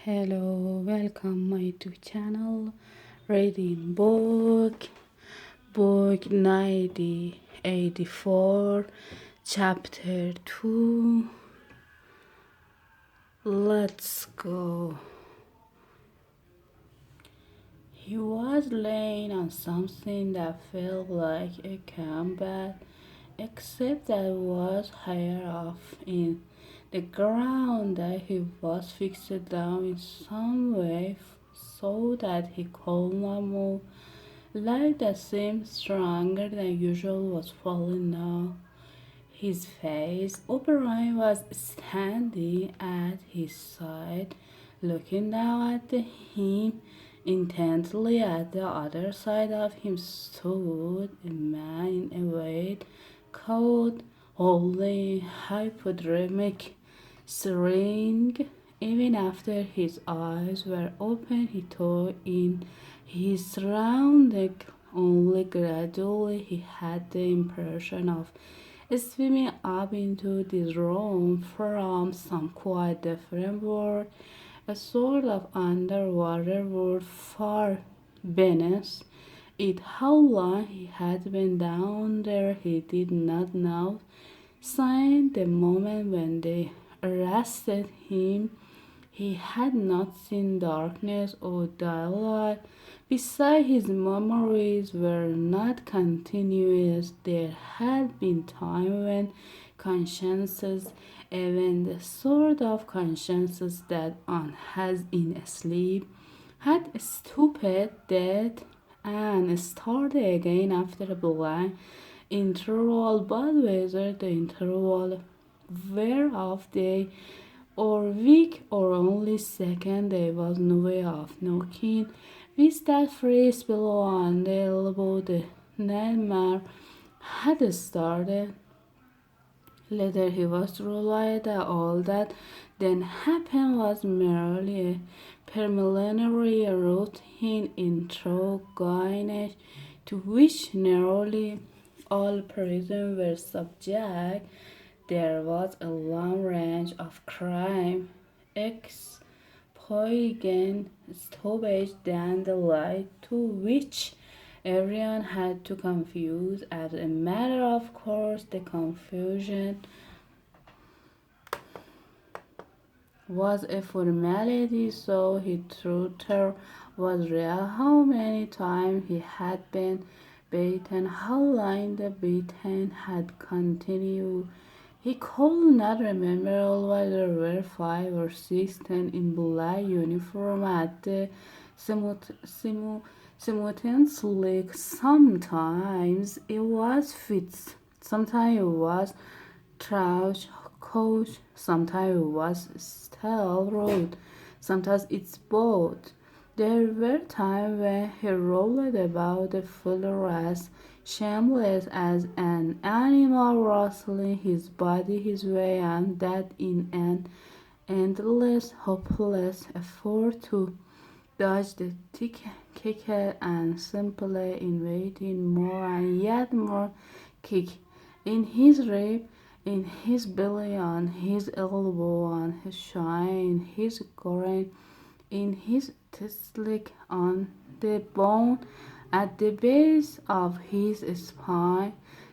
Hello, welcome my to channel reading book 1984 chapter 2. Let's go. He was laying on something that felt like a combat, except that it was higher off in the ground, that he was fixed down in some way so that he could not move. Light that seemed stronger than usual was falling now. His face, O'Brien was standing at his side, looking down at him intently. At the other side of him stood a man in a white coat, holding a hypodermic syringe. Even after his eyes were open, he took in his surroundings only gradually. He had the impression of swimming up into this room from some quite different world, a sort of underwater world far beneath it. How long he had been down there he did not know. Since the moment when they arrested him, he had not seen darkness or daylight. Besides, his memories were not continuous. There had been times when consciences, even the sort of consciences that one has in sleep, had stopped dead and started again after a blank interval. But whether the interval were of day or week or only second, there was no way of knowing. With that phrase below on the elbow, the nightmare had started. Later he was realized that all that then happened was merely a preliminary routine interrogation to which nearly all prisoners were subject. There was a long range of crime, exploitation, stoppage, and the like, to which everyone had to confuse. As a matter of course, the confusion was a formality, so his tutor was real. How many times he had been beaten, how long the beating had continued, he could not remember. Whether there were 5 or 6 men in black uniform at the simultaneously. Sometimes it was Fitz, sometimes it was Trouch Coach, sometimes it was Steel Road, sometimes it's both. There were times when he rolled about the floor as shameless as an animal, wrestling his body his way, and that in an endless, hopeless effort to dodge the kick and simply inviting more and yet more kick in his rib, in his belly, on his elbow, on his shin, in his groin, in his testicle, on the bone at the base of his spine.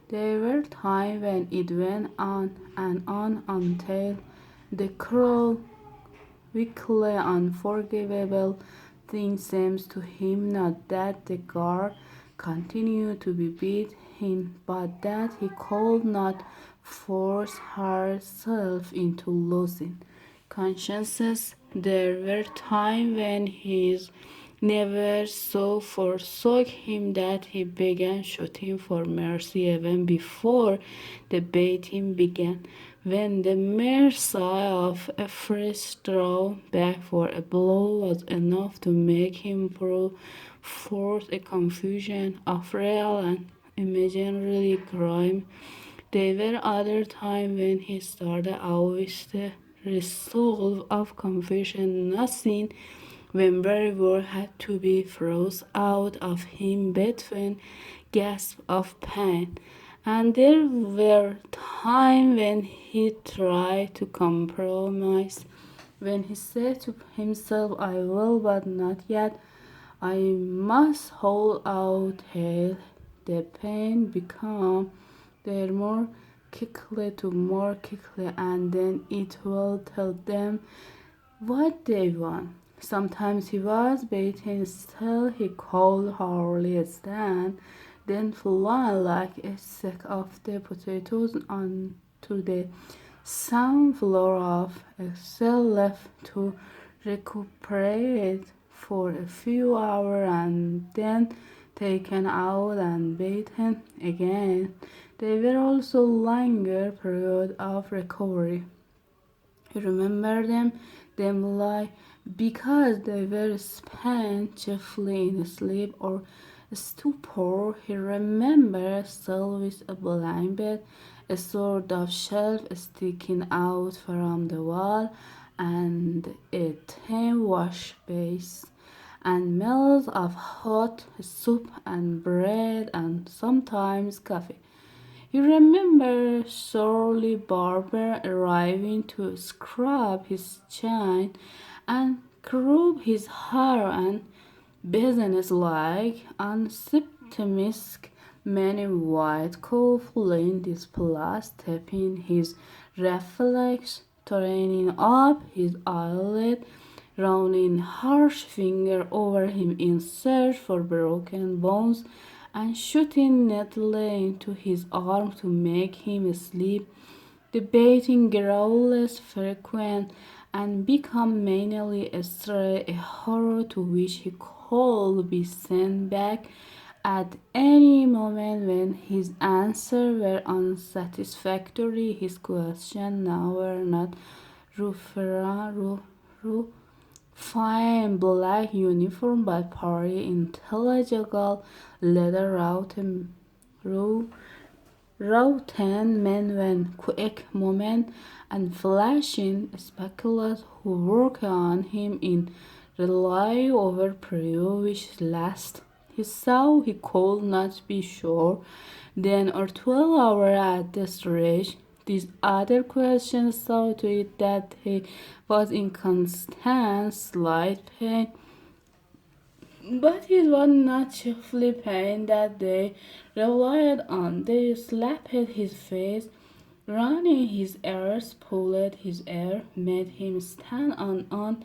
There were times when it went on and on until the cruel, weakly unforgivable thing seems to him not that the guard continued to be beat him, but that he could not force herself into losing consciences. There were times when his nerves so forsook him that he began shooting for mercy even before the beating began. When the mere sigh of a fresh draw back for a blow was enough to make him pour forth a confusion of real and imaginary crime, there were other times when he started out with the resolve of confusion, nothing, when very word had to be forced out of him between gasps of pain. And there were times when he tried to compromise when he said to himself, I will, but not yet. I must hold out till the pain become there more quickly, and then it will tell them what they want. Sometimes he was beaten still, he could hardly stand, then flung like a sack of the potatoes onto the some floor of a cell left to recuperate for a few hours and then taken out and beaten again. There were also longer periods of recovery. You remember them lie because they were spent chiefly in sleep or stupor. He remembered still with a blanket, a sort of shelf sticking out from the wall, and a tin wash base, and meals of hot soup and bread and sometimes coffee. You remember surely Barber arriving to scrub his chin and curb his hair and business-like and optimistic man in white coat filling this place, tapping his reflex, turning up his eyelid, running harsh finger over him in search for broken bones, and shooting neatly into his arm to make him sleep, debating growls frequent, and become mainly astray, a horror to which he could be sent back at any moment when his answers were unsatisfactory. His questions now were not fine black uniform but party intelligible leather rotten men when quick moment and flashing speculators who work on him in rely over period which last he saw he could not be sure 10 or 12 hours at the stretch. These other questions saw to it that he was in constant slight pain, but it was not chiefly pain that they relied on. They slapped his face, running his ears, pulled his hair, made him stand on one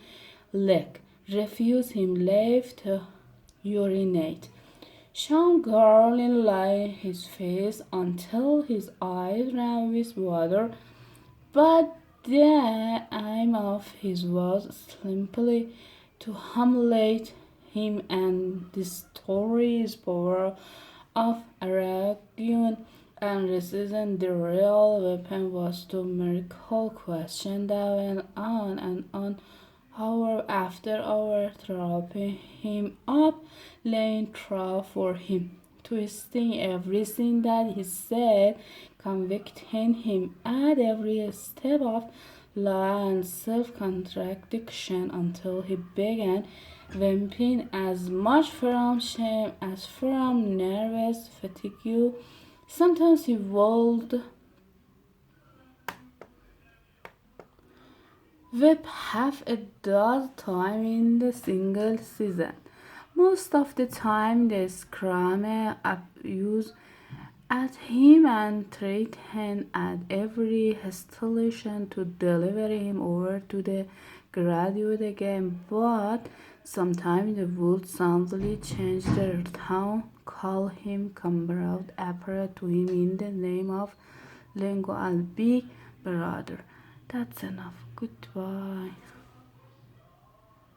leg, refused him leave to urinate. Sean Garland lay his face until his eyes ran with water, but the aim of his was simply to humiliate him, and the story's power of arguing and resistance. The real weapon was to miracle question that went on and on, hour after hour, trapping him up, laying trap for him, twisting everything that he said, convicting him at every step of lie and self-contradiction until he began weeping as much from shame as from nervous fatigue. Sometimes he would weep half a dozen times in the single season. Most of the time they screamed abuse at him and threatened at every hesitation to deliver him over to the graduate again, but sometimes they would suddenly change their tone, call him, combat appear to him in the name of Lingo and Big Brother. That's enough. Goodbye.